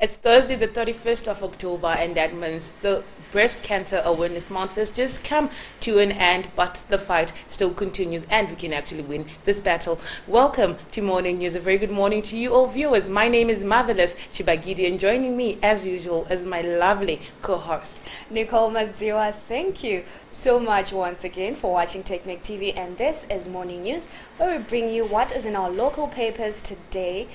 It's Thursday, the 31st of October, and that means the Breast Cancer Awareness Month has just come to an end, but the fight still continues, and we can actually win this battle. Welcome to Morning News. A very good morning to you all viewers. My name is Marvelous Chibagidi, and joining me, as usual, is my lovely co-host, Nicole Magziwa. Thank you so much once again for watching TechMake TV, and this is Morning News, where we bring you what is in our local papers today.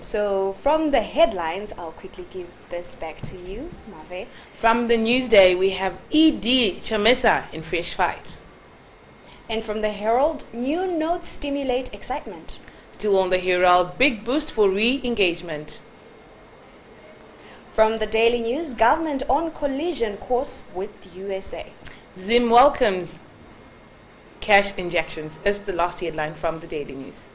So from the headlines, I'll quickly give this back to you, Mave. From the Newsday, we have ED Chamisa in fresh fight. And from the Herald, new notes stimulate excitement. Still on the Herald, big boost for re-engagement. From the Daily News, government on collision course with USA. Zim welcomes cash injections is the last headline from the Daily News.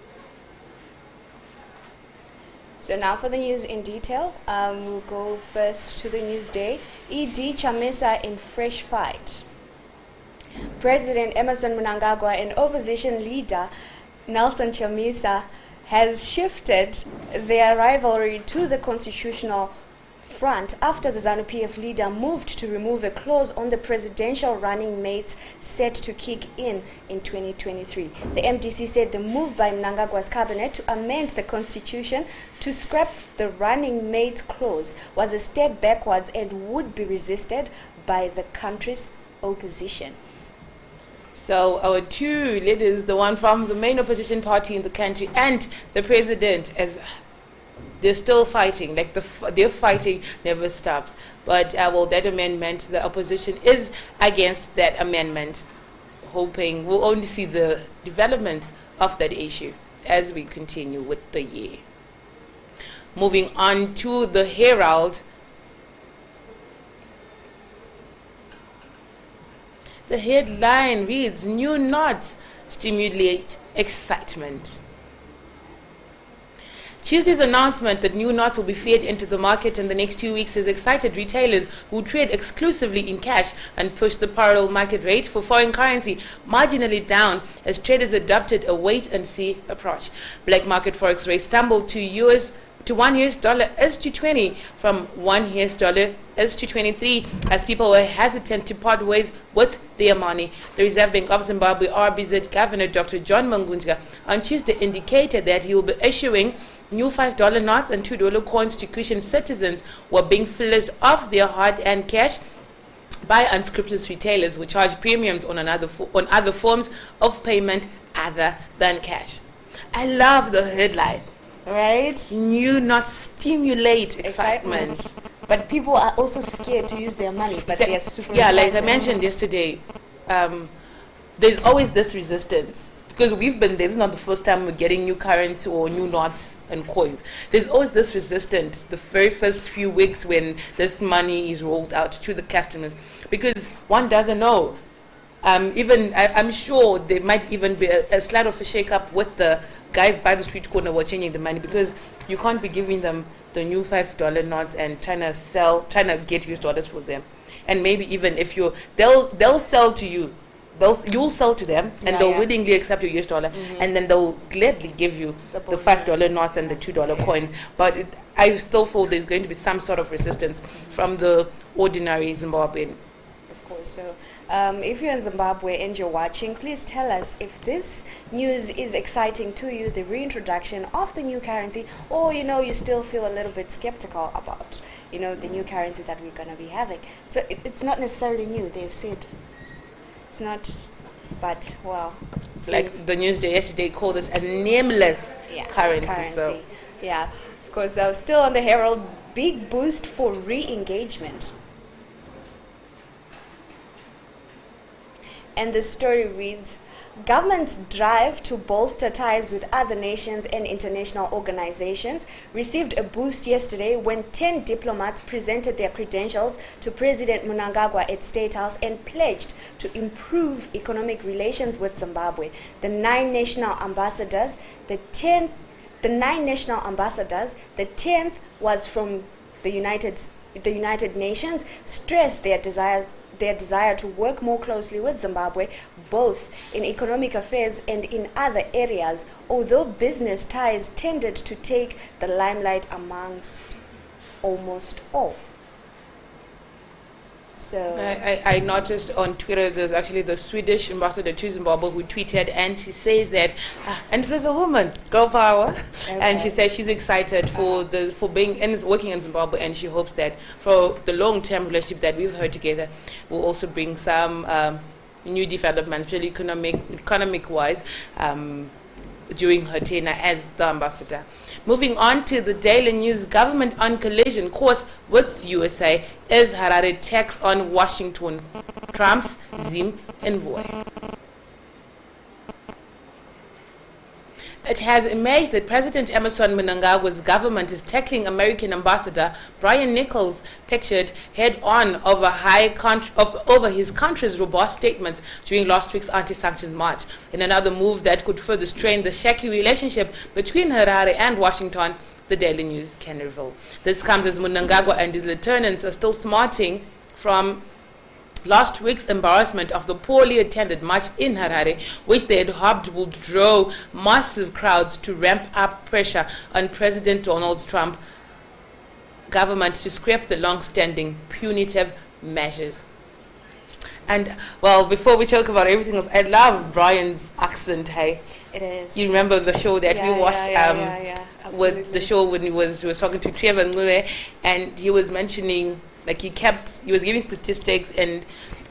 So now for the news in detail, we'll go first to the Newsday. ED Chamisa in fresh fight. President Emmerson Mnangagwa and opposition leader Nelson Chamisa has shifted their rivalry to the constitutional front after the ZANU-PF leader moved to remove a clause on the presidential running mates set to kick in 2023. The MDC said the move by Mnangagwa's cabinet to amend the constitution to scrap the running mates clause was a step backwards and would be resisted by the country's opposition. So our two leaders, the one from the main opposition party in the country and the president, as they're still fighting, like their fighting never stops. But that amendment, the opposition is against that amendment, hoping we'll only see the developments of that issue as we continue with the year. Moving on to the Herald. The headline reads, new knots stimulate excitement. Tuesday's announcement that new notes will be fed into the market in the next 2 weeks has excited retailers who trade exclusively in cash and pushed the parallel market rate for foreign currency marginally down as traders adopted a wait-and-see approach. Black market forex rates tumbled to $1 as to 20 from $1 as to 23 as people were hesitant to part ways with their money. The Reserve Bank of Zimbabwe RBZ Governor Dr. John Mangunja on Tuesday indicated that he will be issuing new $5 notes and $2 coins to cushion citizens who are being flizzed off their hard-earned cash by unscrupulous retailers who charge premiums on other forms of payment other than cash. I love the headline. Right? New notes stimulate excitement. But people are also scared to use their money, but they are super Yeah, excited. like I mentioned yesterday, there's always this resistance. Because this is not the first time we're getting new currency or new notes and coins. There's always this resistance the very first few weeks when this money is rolled out to the customers. Because one doesn't know. I'm sure there might even be a slight of a shake-up with the guys by the street corner who are changing the money, because you can't be giving them the new $5 notes and trying to get US dollars for them. And maybe even if they'll sell to you. You'll sell to them, and they'll willingly accept your US dollar, and then they'll gladly give you the $5 notes and the $2 coin. But I still feel there's going to be some sort of resistance from the ordinary Zimbabwean. Of course. So if you're in Zimbabwe and you're watching, please tell us if this news is exciting to you, the reintroduction of the new currency, or you still feel a little bit skeptical about the new currency that we're going to be having. So it's not necessarily new. They've said it's not, but well, it's like the Newsday yesterday called it a nameless currency. So yeah, of course. Still on the Herald, big boost for re-engagement. And the story reads, government's drive to bolster ties with other nations and international organizations received a boost yesterday when 10 diplomats presented their credentials to President Mnangagwa at State House and pledged to improve economic relations with Zimbabwe. The nine national ambassadors, the 10th was from the United Nations, stressed their desire to work more closely with Zimbabwe, both in economic affairs and in other areas, although business ties tended to take the limelight amongst almost all. So I noticed on Twitter there's actually the Swedish ambassador to Zimbabwe who tweeted, and she says that, and it was a woman, girl power, and she says she's excited for being working in Zimbabwe, and she hopes that for the long-term relationship that we've had together will also bring some new developments, especially economic-wise. During her tenure as the ambassador. Moving on to the Daily News, government on collision course with USA as Harare attacks on Washington, Trump's Zim envoy. It has emerged that President Emmerson Mnangagwa's government is tackling American Ambassador Brian Nichols' pictured head-on over his country's robust statements during last week's anti-sanctions march, in another move that could further strain the shaky relationship between Harare and Washington, the Daily News can reveal. This comes as Mnangagwa and his lieutenants are still smarting from last week's embarrassment of the poorly attended march in Harare, which they had hoped would draw massive crowds to ramp up pressure on President Donald Trump government to scrap the long-standing punitive measures. And, well, before we talk about everything else, I love Brian's accent, hey? it is. You remember the show that we watched with the show when he was talking to Trevor Ngwe, and he was mentioning, like he was giving statistics, and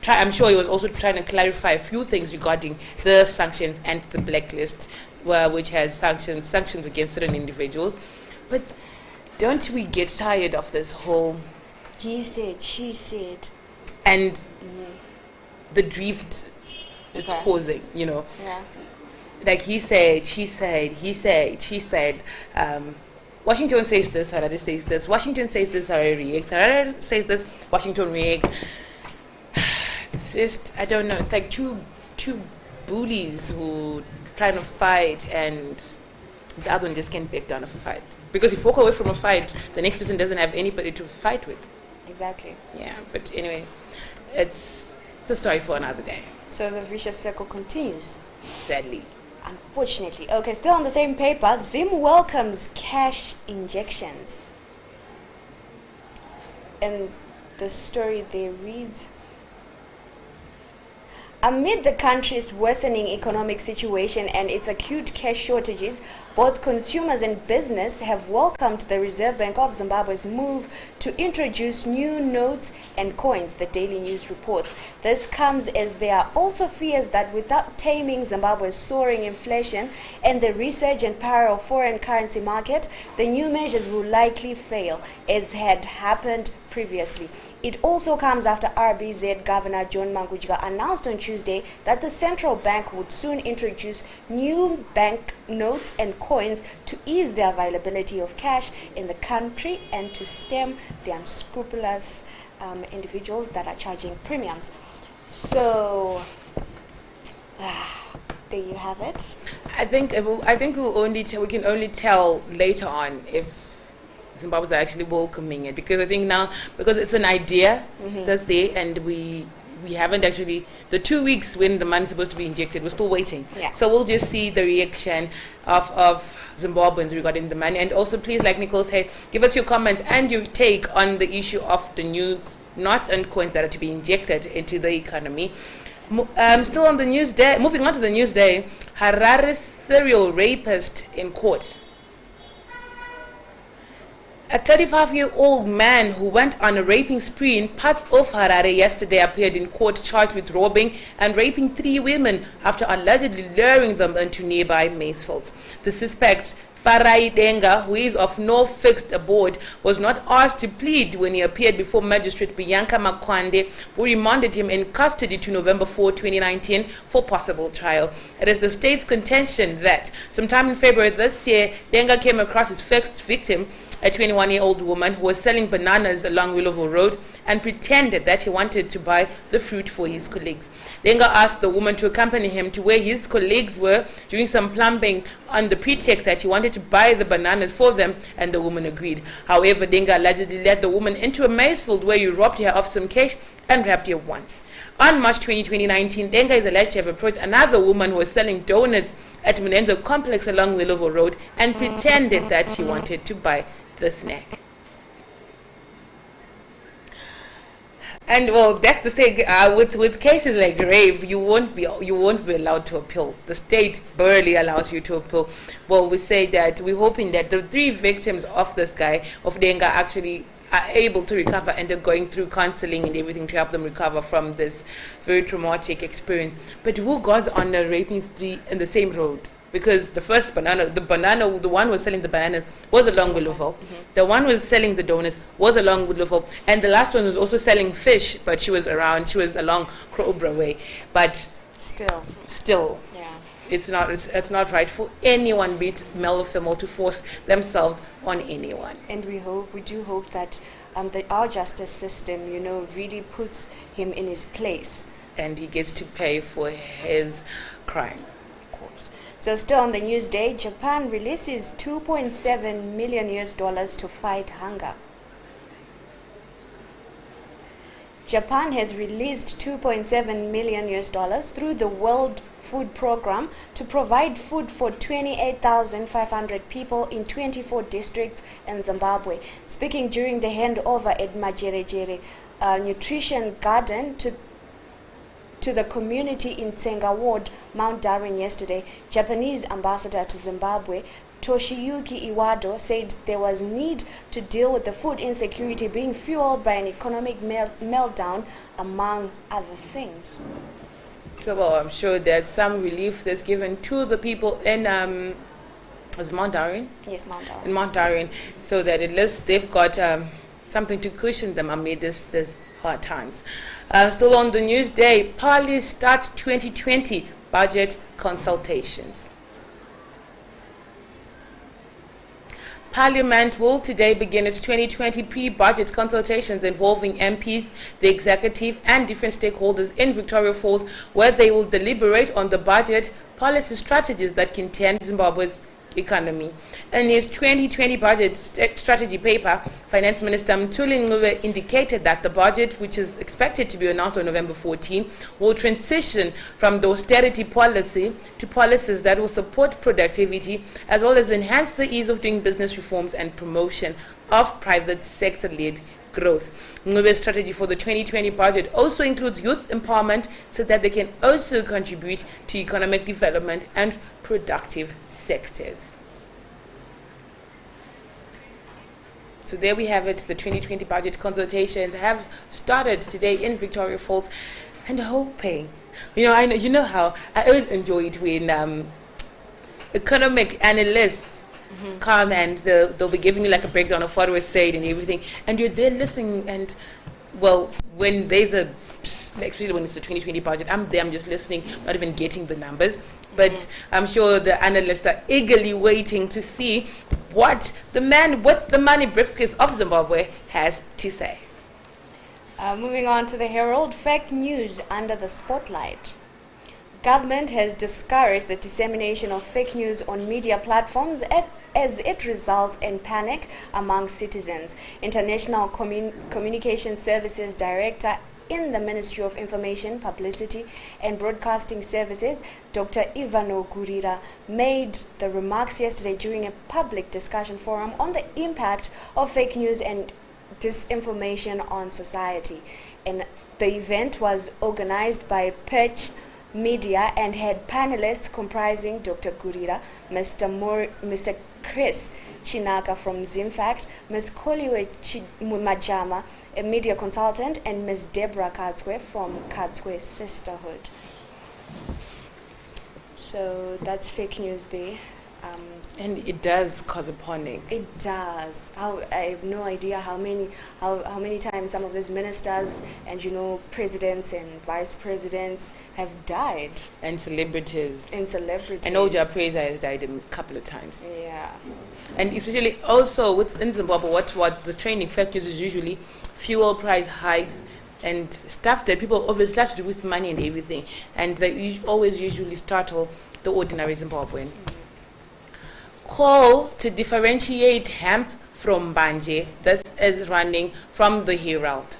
I'm sure he was also trying to clarify a few things regarding the sanctions and the blacklist, which has sanctions against certain individuals. But don't we get tired of this whole he said, she said, and the drift it's causing, you know? Yeah. Like he said, she said, she said. Washington says this, Harare says this. Washington says this, Harare reacts. Harare says this, Washington reacts. It's just, I don't know. It's like two bullies who trying to fight, and the other one just can't back down of a fight. Because if you walk away from a fight, the next person doesn't have anybody to fight with. Exactly. Yeah, but anyway, it's a story for another day. So the vicious circle continues. Sadly. Unfortunately. Okay, still on the same paper, Zim welcomes cash injections. And the story there reads, amid the country's worsening economic situation and its acute cash shortages, both consumers and business have welcomed the Reserve Bank of Zimbabwe's move to introduce new notes and coins, the Daily News reports. This comes as there are also fears that without taming Zimbabwe's soaring inflation and the resurgent power of foreign currency market, the new measures will likely fail, as had happened previously. It also comes after RBZ Governor John Mangujiga announced on Tuesday that the central bank would soon introduce new bank notes and coins to ease the availability of cash in the country and to stem the unscrupulous individuals that are charging premiums. So, there you have it. I think we can only tell later on if Zimbabwe's are actually welcoming it, because I think now, because it's an idea that's there, and we haven't actually, the 2 weeks when the money's supposed to be injected, we're still waiting. Yeah. So we'll just see the reaction of Zimbabweans regarding the money. And also, please, like Nicole said, give us your comments and your take on the issue of the new notes and coins that are to be injected into the economy. Still on the news day, moving on to the news day, Harare serial rapist in court. A 35-year-old man who went on a raping spree in parts of Harare yesterday appeared in court charged with robbing and raping 3 women after allegedly luring them into nearby maize fields. The suspect, Farai Denga, who is of no fixed abode, was not asked to plead when he appeared before Magistrate Bianca Makwande, who remanded him in custody to November 4, 2019 for possible trial. It is the state's contention that sometime in February this year, Denga came across his first victim, a 21-year-old woman who was selling bananas along Willowville Road, and pretended that he wanted to buy the fruit for his colleagues. Denga asked the woman to accompany him to where his colleagues were doing some plumbing on the pretext that he wanted to buy the bananas for them, and the woman agreed. However, Denga allegedly led the woman into a maize field where he robbed her of some cash and raped her once. On March 20, 2019, Denga is alleged to have approached another woman who was selling donuts at Munenzo Complex along Willowville Road and pretended that she wanted to buy the snack. And well, that's the thing. With cases like rape, you won't be allowed to appeal. The state barely allows you to appeal. Well, we say that we're hoping that the 3 victims of this guy of Denga actually are able to recover and are going through counseling and everything to help them recover from this very traumatic experience. But who goes on a raping spree in the same road? Because the first the one was selling the bananas was along Willowville. The one was selling the donuts was along Willowville. And the last one was also selling fish, but she was along Crowborough Way. But still, Yeah. it's not right for anyone, be it male or female, to force themselves on anyone. And we do hope that our justice system, really puts him in his place. And he gets to pay for his crime. Of course. So still on the news day, Japan releases $2.7 million to fight hunger. Japan has released $2.7 million through the World Food Program to provide food for 28,500 people in 24 districts in Zimbabwe. Speaking during the handover at Majerejere Nutrition Garden to the community in Tsenga Ward, Mount Darwin yesterday, Japanese ambassador to Zimbabwe, Toshiyuki Iwado, said there was need to deal with the food insecurity being fueled by an economic meltdown, among other things. So well, I'm sure there's some relief that's given to the people in is Mount Darwin? Yes, Mount Darwin. In Mount Darwin, so that at least they've got something to cushion them amid this hard times. Still on the news day, Parliament starts 2020 budget consultations. Parliament will today begin its 2020 pre-budget consultations involving MPs, the executive and different stakeholders in Victoria Falls, where they will deliberate on the budget policy strategies that can turn Zimbabwe's economy. In his 2020 budget strategy paper, Finance Minister Mthuli Ncube indicated that the budget, which is expected to be announced on November 14, will transition from the austerity policy to policies that will support productivity, as well as enhance the ease of doing business reforms and promotion of private sector-led growth. Ncube's strategy for the 2020 budget also includes youth empowerment so that they can also contribute to economic development and productive sectors. So there we have it. The 2020 budget consultations have started today in Victoria Falls, and hoping, you know how I always enjoy it when economic analysts come and they'll be giving you like a breakdown of what was said and everything, and you're there listening. And well, when there's especially when it's the 2020 budget, I'm there, I'm just listening, not even getting the numbers. But I'm sure the analysts are eagerly waiting to see what the man with the money briefcase of Zimbabwe has to say. Moving on to the Herald, fake news under the spotlight. Government has discouraged the dissemination of fake news on media platforms as it results in panic among citizens. International Communication Services Director in the Ministry of Information, Publicity and Broadcasting Services, Dr. Ivano Gurira, made the remarks yesterday during a public discussion forum on the impact of fake news and disinformation on society. And the event was organized by Perch Media and had panelists comprising Dr. Gurira, Mr. Chris Chinaka from Zimfact, Ms. Colli Majama, a media consultant, and Ms. Deborah Katswe from Katswe Sisterhood. So that's fake news there. And it does cause a panic. It does. I have no idea how many times some of these ministers and presidents and vice presidents have died. And celebrities. And Oja Praiser has died a couple of times. Yeah. And especially also within Zimbabwe, what the trending fake news is usually fuel price hikes and stuff that people obviously have to do with money and everything. And they always usually startle the ordinary Zimbabwean. Call to differentiate hemp from banje. This is running from the Herald.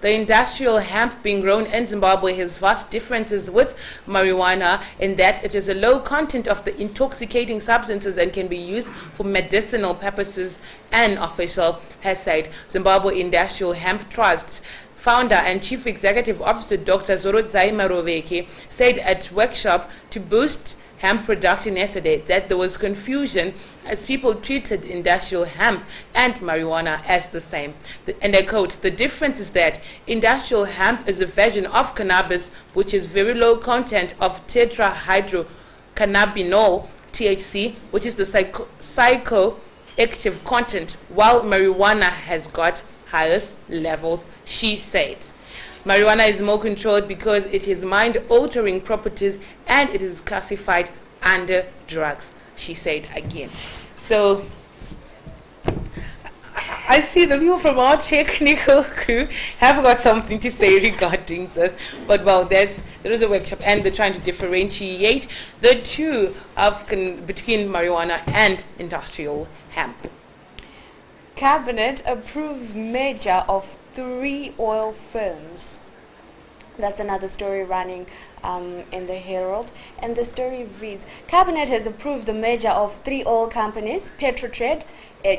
The industrial hemp being grown in Zimbabwe has vast differences with marijuana in that it is a low content of the intoxicating substances and can be used for medicinal purposes, an official has said. Zimbabwe Industrial Hemp Trust founder and chief executive officer Dr. Zorodzai Maroveke said at workshop to boost hemp production yesterday that there was confusion as people treated industrial hemp and marijuana as the same. And I quote, "The difference is that industrial hemp is a version of cannabis which is very low content of tetrahydrocannabinol, THC, which is the psychoactive content, while marijuana has got highest levels," she said. Marijuana is more controlled because it has mind-altering properties and it is classified under drugs, she said again. So, I see the people from our technical crew have got something to say regarding this. But well, there is a workshop and they're trying to differentiate the two between marijuana and industrial hemp. Cabinet approves merger of 3 oil firms. That's another story running in the Herald. And the story reads, Cabinet has approved the merger of 3 oil companies, Petrotrade,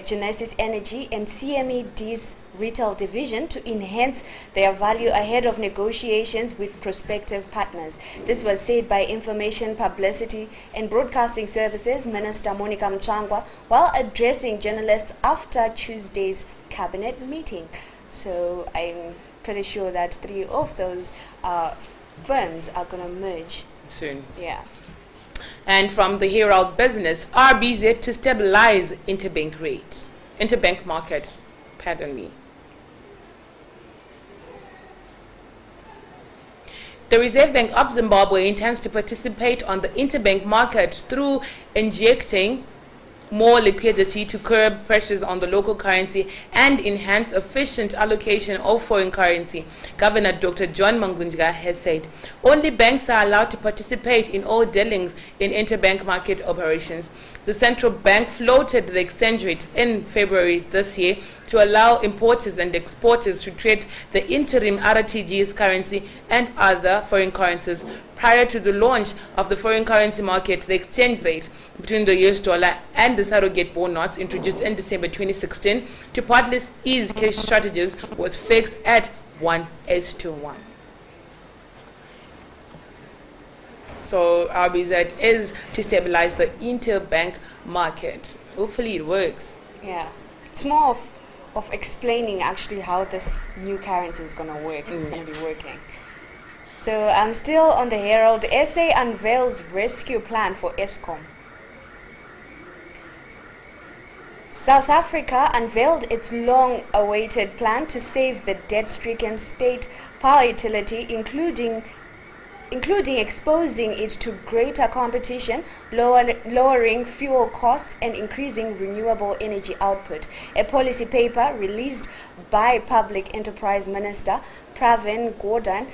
Genesis Energy, and CMED's retail division to enhance their value ahead of negotiations with prospective partners. This was said by Information, Publicity and Broadcasting Services Minister Monica Mchangwa while addressing journalists after Tuesday's cabinet meeting. So I'm pretty sure that 3 of those firms are going to merge soon. Yeah. And from the Herald Business, RBZ to stabilize interbank market. Pardon me. The Reserve Bank of Zimbabwe intends to participate on the interbank market through injecting more liquidity to curb pressures on the local currency and enhance efficient allocation of foreign currency. Governor Dr. John Mangunjga has said only banks are allowed to participate in all dealings in interbank market operations. The central bank floated the exchange rate in February this year to allow importers and exporters to trade the interim RTGS currency and other foreign currencies. Prior to the launch of the foreign currency market, the exchange rate between the US dollar and the surrogate bond notes introduced in December 2016 to partly ease cash shortages was fixed at 1:1. So RBZ is to stabilize the interbank market. Hopefully it works. Yeah. It's more of explaining actually how this new currency is going to work. It's going to be working. So I'm still on the Herald. SA unveils rescue plan for Eskom. South Africa unveiled its long-awaited plan to save the debt-stricken state power utility, including exposing it to greater competition, lowering fuel costs and increasing renewable energy output. A policy paper released by Public Enterprise Minister Pravin Gordhan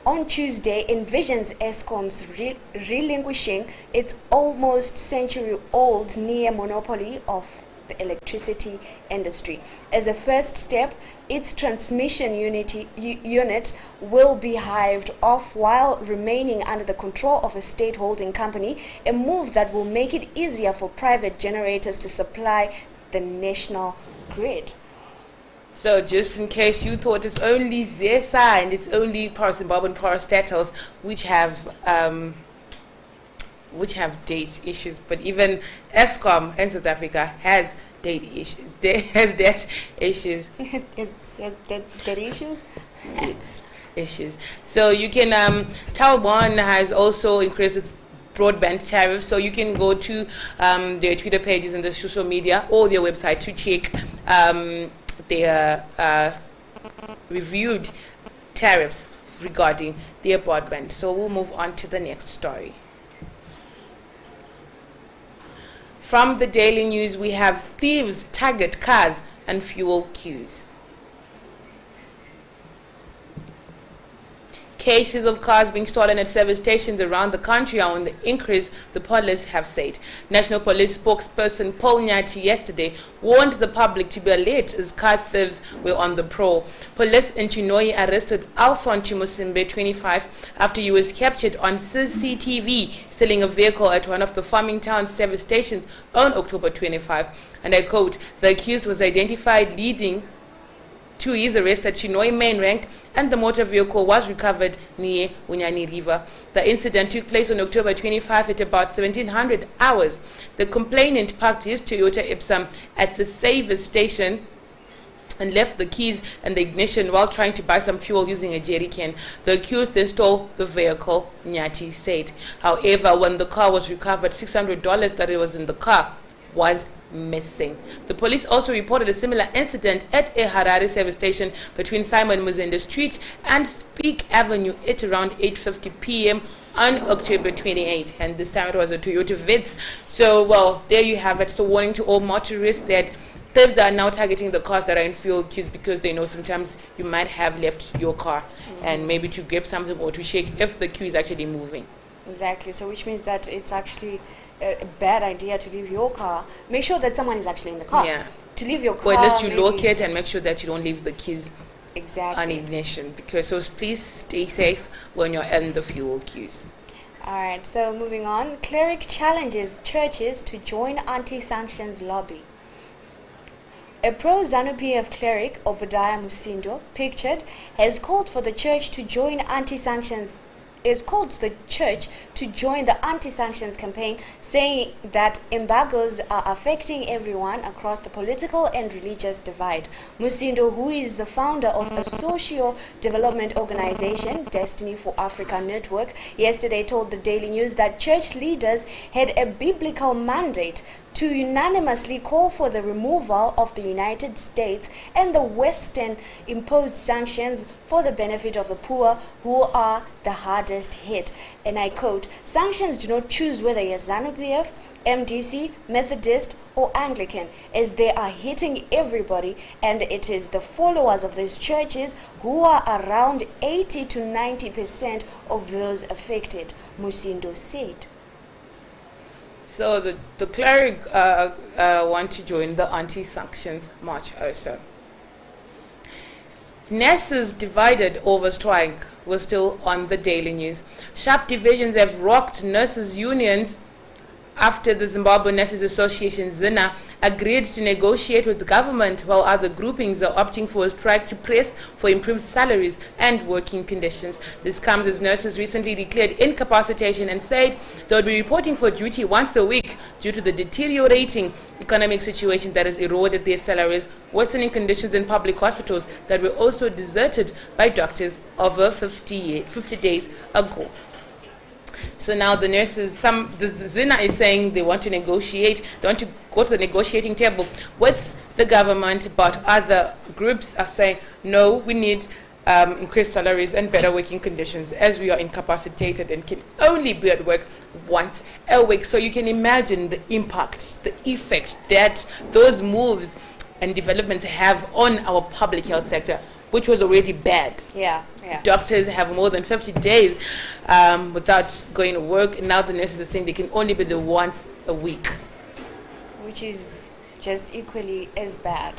on Tuesday envisions Eskom's relinquishing its almost century-old near monopoly of the electricity industry. As a first step, its transmission unit will be hived off while remaining under the control of a state holding company, a move that will make it easier for private generators to supply the national grid. So just in case you thought it's only ZESA and it's only Zimbabwean parastatals which have date issues, but even Eskom in South Africa has date issues. Has debt issues. Has debt issues. Date issues. So you can Taiwan has also increased its broadband tariff, so you can go to their Twitter pages and the social media or their website to check their reviewed tariffs regarding their broadband. So we'll move on to the next story. From the Daily News, we have thieves target cars and fuel queues. Cases of cars being stolen at service stations around the country are on the increase, the police have said. National Police spokesperson Paul Nyati yesterday warned the public to be alert as car thieves were on the prowl. Police in Chinhoyi arrested Alson Chimusimbe, 25, after he was captured on CCTV selling a vehicle at one of the farming town service stations on October 25. And I quote, "The accused was identified leading to his arrest at Chinhoyi main rank, and the motor vehicle was recovered near Unyani River. The incident took place on October 25 at about 1700 hours. The complainant parked his Toyota Ipsum at the service station and left the keys and the ignition while trying to buy some fuel using a jerry can. The accused then stole the vehicle," Nyati said. However, when the car was recovered, $600 that it was in the car was missing. The police also reported a similar incident at a Harare service station between Simon Muzende Street and Speak Avenue at around 8:50 p.m. on October 28, and this time it was a Toyota Vitz. So, well, there you have it. So, warning to all motorists that thieves are now targeting the cars that are in fuel queues because they know sometimes you might have left your car and maybe to grab something or to shake if the queue is actually moving. Exactly. So which means that it's actually a bad idea to leave your car. Make sure that someone is actually in the car. Yeah. To leave your car. Or at least you lock it and make sure that you don't leave the keys Exactly. on ignition. Because so please stay safe when you're in the fuel queues. Alright, so moving on. Cleric challenges churches to join anti-sanctions lobby. A pro-ZANU-PF cleric, Obadiah Musindo, pictured, has called for the church to join anti-sanctions campaign, saying that embargoes are affecting everyone across the political and religious divide. Musindo, who is the founder of a socio-development organization, Destiny for Africa Network, yesterday told the Daily News that church leaders had a biblical mandate to unanimously call for the removal of the United States and the Western imposed sanctions for the benefit of the poor who are the hardest hit. And I quote, "Sanctions do not choose whether you're ZANU-PF, MDC, Methodist or Anglican, as they are hitting everybody, and it is the followers of these churches who are around 80 to 90% of those affected," Musindo said. So the cleric want to join the anti-sanctions march also. Nurses divided over strike was still on the Daily News. Sharp divisions have rocked nurses' unions after the Zimbabwe Nurses Association, ZINA, agreed to negotiate with the government, while other groupings are opting for a strike to press for improved salaries and working conditions. This comes as nurses recently declared incapacitation and said they would be reporting for duty once a week due to the deteriorating economic situation that has eroded their salaries, worsening conditions in public hospitals that were also deserted by doctors over 50 days ago. So now the nurses, the ZINA is saying they want to negotiate, they want to go to the negotiating table with the government, but other groups are saying, no, we need increased salaries and better working conditions as we are incapacitated and can only be at work once a week. So you can imagine the impact, the effect that those moves and developments have on our public health sector, which was already bad. Yeah. Doctors have more than 50 days without going to work. And now the nurses are saying they can only be there once a week. Which is just equally as bad.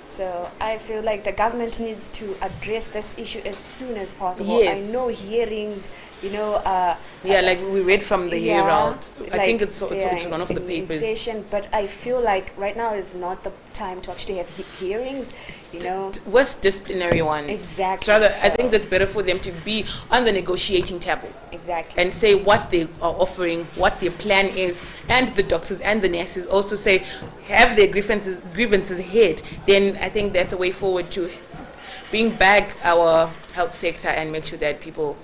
So I feel like the government needs to address this issue as soon as possible. Yes. I know hearings, like we read from the Herald. I think it's in one of the papers. Session, but I feel like right now is not the time to actually have hearings. What's disciplinary ones? Exactly. Rather, I think it's better for them to be on the negotiating table. Exactly. And say what they are offering, what their plan is, and the doctors and the nurses also say have their grievances heard. Then I think that's a way forward to bring back our health sector and make sure that people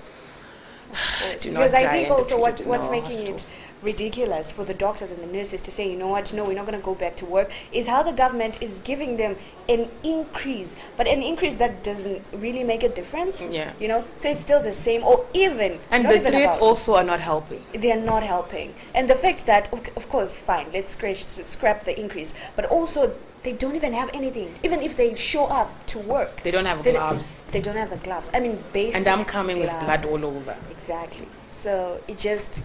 do not because die. I think and also treated in what's our making hospitals. it ridiculous for the doctors and the nurses to say, you know what, no, we're not going to go back to work, is how the government is giving them an increase, but an increase that doesn't really make a difference. Yeah. So it's still the same, or even. And the threats also are not helping. They are not helping. And the fact that, of course, fine, let's scrap the increase, but also They don't even have anything. Even if they show up to work, They don't have gloves. They don't have the gloves. I mean, basic. And I'm coming with gloves. blood all over. Exactly. So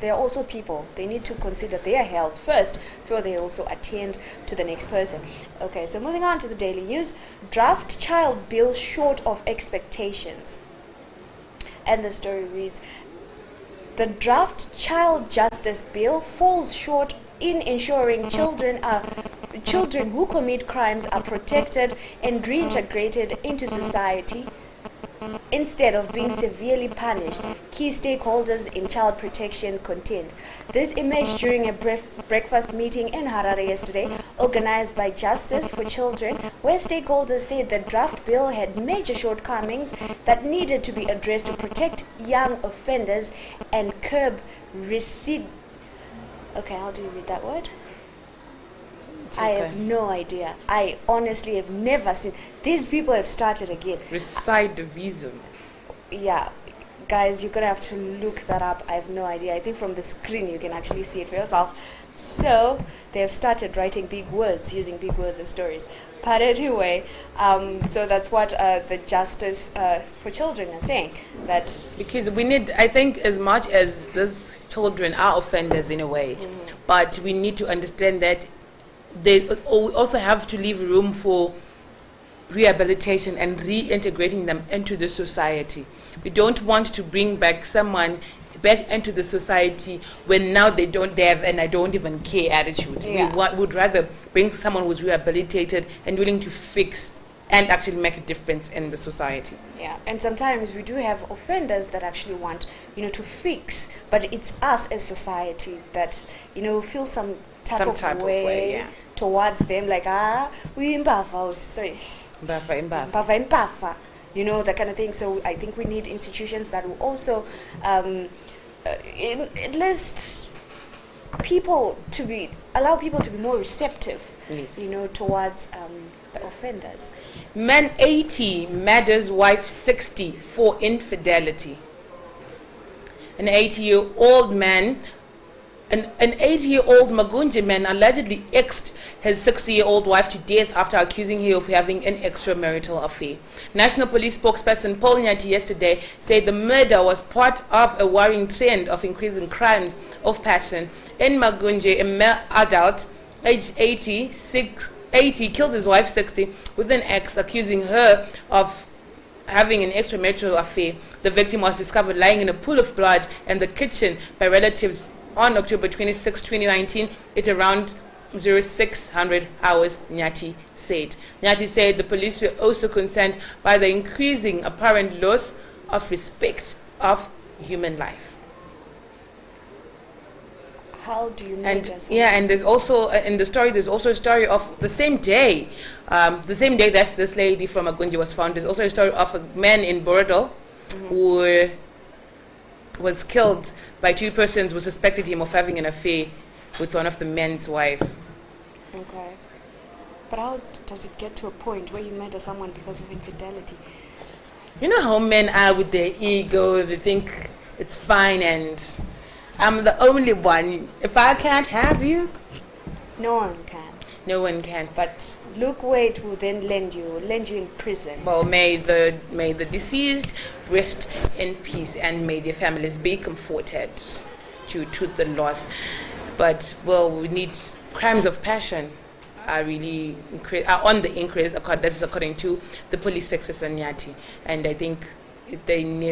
they're also people. They need to consider their health first before they also attend to the next person. Okay, so moving on to the daily news. Draft child bill short of expectations. And the story reads, the draft child justice bill falls short in ensuring children who commit crimes are protected and reintegrated into society instead of being severely punished, key stakeholders in child protection contend. This emerged during a breakfast meeting in Harare yesterday, organized by Justice for Children, where stakeholders said the draft bill had major shortcomings that needed to be addressed to protect young offenders and curb Okay, how do you read that word? I have no idea. I honestly have never seen. These people have started again. Recidivism. Yeah, guys, you're gonna have to look that up. I have no idea. I think from the screen you can actually see it for yourself. So they have started writing big words, using big words in stories. But anyway, so that's what the Justice for Children are saying. That because we need, I think, as much as these children are offenders in a way, but we need to understand that they also have to leave room for rehabilitation and reintegrating them into the society. We don't want to bring back someone back into the society when now they have and I don't even care attitude. Yeah. We would rather bring someone who's rehabilitated and willing to fix and actually make a difference in the society. Yeah, and sometimes we do have offenders that actually want, to fix, but it's us as society that, feel some type of way towards them, like, we imbafa, sorry. Imbafa, that kind of thing. So I think we need institutions that will also enlist people allow people to be more receptive, yes, towards the offenders. Man 80 murders wife 60 for infidelity. An 80-year-old man, an 80-year-old Magunje man allegedly exed his 60-year-old wife to death after accusing her of having an extramarital affair. National Police spokesperson Paul Nyati yesterday said the murder was part of a worrying trend of increasing crimes of passion. In Magunje, a male adult, aged 80, killed his wife 60 with an ex, accusing her of having an extramarital affair. The victim was discovered lying in a pool of blood in the kitchen by relatives on October 26, 2019 at around 0600 hours, Nyati said. Nyati said the police were also concerned by the increasing apparent loss of respect of human life. How do you know? And there's also in the story, there's also a story of the same day that this lady from Agunji was found. There's also a story of a man in Borodal who was killed by two persons who suspected him of having an affair with one of the men's wife. Okay. But how does it get to a point where you murder someone because of infidelity? You know how men are with their ego, they think it's fine and I'm the only one. If I can't have you, no one can. No one can. But look where it will then land you in prison. Well, may the deceased rest in peace and may their families be comforted to the loss. But we need crimes of passion are really on the increase. That is according to the police spokesperson Nyati, and I think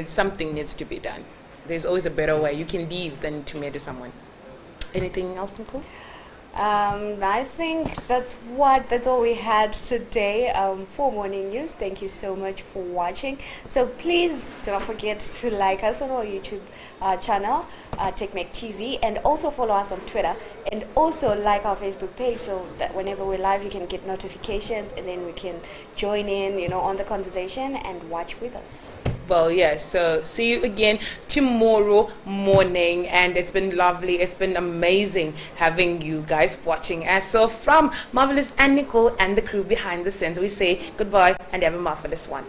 something needs to be done. There's always a better way. You can leave than to murder someone. Anything else, Nicole? I think that's all we had today for Morning News. Thank you so much for watching. So please do not forget to like us on our YouTube channel, TechMake TV, and also follow us on Twitter, and also like our Facebook page so that whenever we're live you can get notifications and then we can join in, on the conversation and watch with us. Well, yeah, so see you again tomorrow morning, and it's been lovely, it's been amazing having you guys watching us. So from Marvelous and Nicole and the crew behind the scenes, we say goodbye and have a marvelous one.